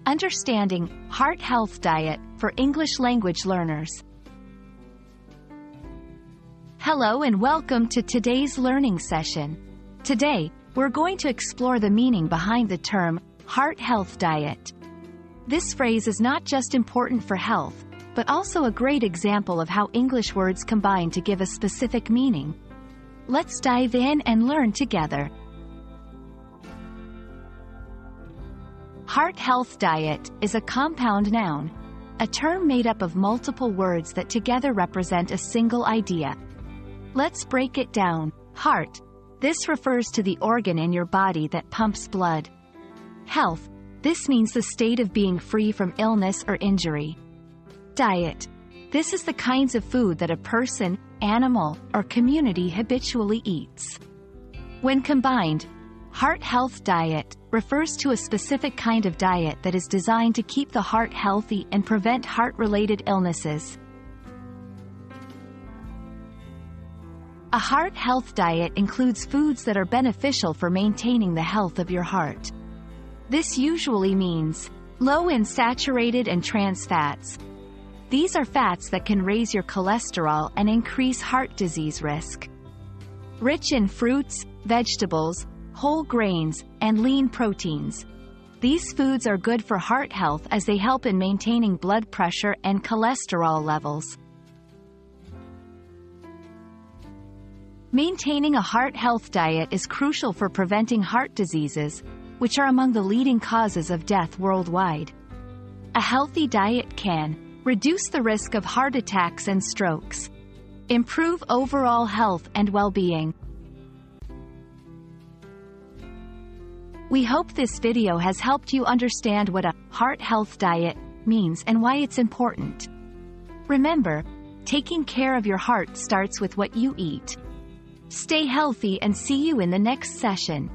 Understanding Heart Health Diet for English language learners. Hello and welcome to today's learning session. Today, we're going to explore the meaning behind the term heart health diet. This phrase is not just important for health, but also a great example of how English words combine to give a specific meaning. Let's dive in and learn together. Heart health diet is a compound noun, a term made up of multiple words that together represent a single idea. Let's break it down. Heart. This refers to the organ in your body that pumps blood. Health. This means the state of being free from illness or injury. Diet. This is the kinds of food that a person, animal, or community habitually eats. When combined, heart health diet refers to a specific kind of diet that is designed to keep the heart healthy and prevent heart-related illnesses. A heart health diet includes foods that are beneficial for maintaining the health of your heart. This usually means low in saturated and trans fats. These are fats that can raise your cholesterol and increase heart disease risk. Rich in fruits, vegetables, whole grains, and lean proteins. These foods are good for heart health as they help in maintaining blood pressure and cholesterol levels. Maintaining a heart health diet is crucial for preventing heart diseases, which are among the leading causes of death worldwide. A healthy diet can reduce the risk of heart attacks and strokes, improve overall health and well-being. We hope this video has helped you understand what a heart health diet means and why it's important. Remember, taking care of your heart starts with what you eat. Stay healthy and see you in the next session.